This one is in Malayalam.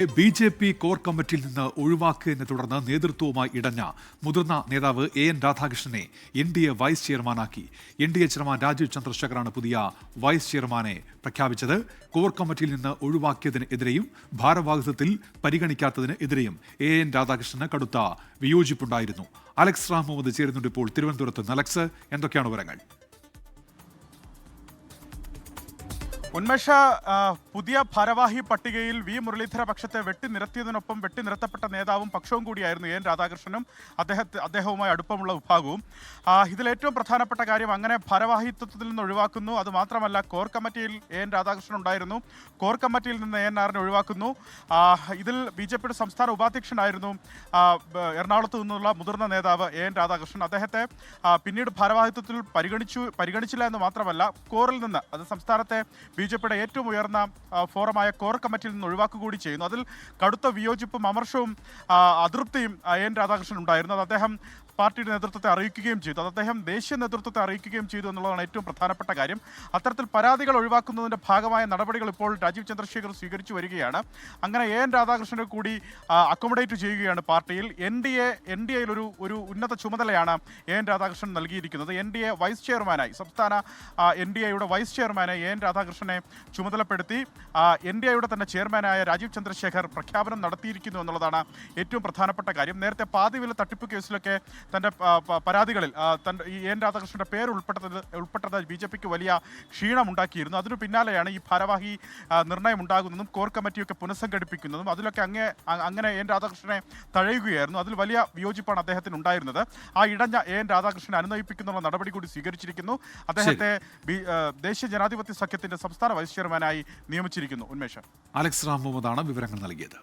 ബി.ജെ.പി കോർ കമ്മിറ്റിയിൽ നിന്ന് ഒഴിവാക്കിയതിനെ തുടർന്ന് നേതൃത്വവുമായി ഇടഞ്ഞ മുതിർന്ന നേതാവ് എൻ രാധാകൃഷ്ണനെ എൻ.ഡി.എ വൈസ് ചെയർമാനാക്കി. എൻ.ഡി.എ ചെയർമാൻ രാജീവ് ചന്ദ്രശേഖറാണ് പുതിയ വൈസ് ചെയർമാനെ പ്രഖ്യാപിച്ചത്. കോർ കമ്മിറ്റിയിൽ നിന്ന് ഒഴിവാക്കിയതിനെതിരെയും ഭാരവാഹിത്വത്തിൽ പരിഗണിക്കാത്തതിന് എതിരെയും എൻ രാധാകൃഷ്ണന് കടുത്ത വിയോജിപ്പുണ്ടായിരുന്നു. അലക്സ് റാം മുഹമ്മദ് ചേരുന്നുണ്ട് ഇപ്പോൾ തിരുവനന്തപുരത്ത് നിന്ന്. അലക്സ്, എന്തൊക്കെയാണ് വിവരങ്ങൾ? ഉന്മേഷ, പുതിയ ഭാരവാഹി പട്ടികയിൽ വി മുരളീധര പക്ഷത്തെ വെട്ടിനിരത്തിയതിനൊപ്പം വെട്ടിനിരത്തപ്പെട്ട നേതാവും പക്ഷവും കൂടിയായിരുന്നു എൻ രാധാകൃഷ്ണനും അദ്ദേഹവുമായി അടുപ്പമുള്ള വിഭാഗവും. ഇതിലേറ്റവും പ്രധാനപ്പെട്ട കാര്യം, അങ്ങനെ ഭാരവാഹിത്വത്തിൽ നിന്ന് ഒഴിവാക്കുന്നു. അതുമാത്രമല്ല, കോർ കമ്മിറ്റിയിൽ എൻ രാധാകൃഷ്ണൻ ഉണ്ടായിരുന്നു, കോർ കമ്മിറ്റിയിൽ നിന്ന് ANRനെ ഒഴിവാക്കുന്നു. ഇതിൽ ബി.ജെ.പിയുടെ സംസ്ഥാന ഉപാധ്യക്ഷനായിരുന്നു എറണാകുളത്ത് നിന്നുള്ള മുതിർന്ന നേതാവ് എൻ രാധാകൃഷ്ണൻ. അദ്ദേഹത്തെ പിന്നീട് ഭാരവാഹിത്വത്തിൽ പരിഗണിച്ചില്ല എന്ന് മാത്രമല്ല, കോറിൽ നിന്ന്, അത് സംസ്ഥാനത്തെ ബി.ജെ.പിയുടെ ഏറ്റവും ഉയർന്ന ഫോറമായ കോർ കമ്മിറ്റിയിൽ നിന്ന് ഒഴിവാക്കുകകൂടി ചെയ്യുന്നു. അതിൽ കടുത്ത വിയോജിപ്പും അമർഷവും അതൃപ്തിയും എൻ രാധാകൃഷ്ണൻ ഉണ്ടായിരുന്നു. അത് അദ്ദേഹം പാർട്ടിയുടെ നേതൃത്വത്തെ അറിയിക്കുകയും ചെയ്തു. അത് അദ്ദേഹം ദേശീയ നേതൃത്വത്തെ അറിയിക്കുകയും ചെയ്തു എന്നുള്ളതാണ് ഏറ്റവും പ്രധാനപ്പെട്ട കാര്യം. അത്തരത്തിൽ പരാതികൾ ഒഴിവാക്കുന്നതിൻ്റെ ഭാഗമായ നടപടികൾ ഇപ്പോൾ രാജീവ് ചന്ദ്രശേഖർ സ്വീകരിച്ചു വരികയാണ്. അങ്ങനെ എൻ രാധാകൃഷ്ണനെ കൂടി അക്കോമഡേറ്റ് ചെയ്യുകയാണ് പാർട്ടിയിൽ. എൻ.ഡി.എയിൽ ഒരു ഉന്നത ചുമതലയാണ് എൻ രാധാകൃഷ്ണൻ നൽകിയിരിക്കുന്നത്. എൻ.ഡി.എ വൈസ് ചെയർമാനായി, സംസ്ഥാന എൻ.ഡി.എയുടെ വൈസ് ചെയർമാനായി എൻ രാധാകൃഷ്ണനെ ചുമതലപ്പെടുത്തി എൻ.ഡി.എയുടെ തന്നെ ചെയർമാനായ രാജീവ് ചന്ദ്രശേഖർ പ്രഖ്യാപനം നടത്തിയിരിക്കുന്നു എന്നുള്ളതാണ് ഏറ്റവും പ്രധാനപ്പെട്ട കാര്യം. നേരത്തെ പാതിവില തട്ടിപ്പ് കേസിലൊക്കെ തൻ്റെ പരാതികളിൽ ഈ എൻ രാധാകൃഷ്ണന്റെ പേര് ഉൾപ്പെട്ടത് ബി.ജെ.പിക്ക് വലിയ ക്ഷീണമുണ്ടാക്കിയിരുന്നു. അതിനു പിന്നാലെയാണ് ഈ ഭാരവാഹി നിർണയം ഉണ്ടാകുന്നതും കോർ കമ്മിറ്റിയൊക്കെ പുനഃസംഘടിപ്പിക്കുന്നതും. അതിലൊക്കെ അങ്ങനെ എൻ രാധാകൃഷ്ണനെ തഴയുകയായിരുന്നു. അതിൽ വലിയ വിയോജിപ്പാണ് അദ്ദേഹത്തിന് ഉണ്ടായിരുന്നത്. ആ ഇടഞ്ഞ എൻ രാധാകൃഷ്ണനെ അനുനയിപ്പിക്കുന്നുള്ള നടപടി കൂടി സ്വീകരിച്ചിരിക്കുന്നു. അദ്ദേഹത്തെ ദേശീയ ജനാധിപത്യ സഖ്യത്തിന്റെ സംസ്ഥാന വൈസ് ചെയർമാനായി നിയമിച്ചിരിക്കുന്നു. ഉന്മേഷം, അലക്സ് റാം മുഹമ്മദാണ് വിവരങ്ങൾ നൽകിയത്.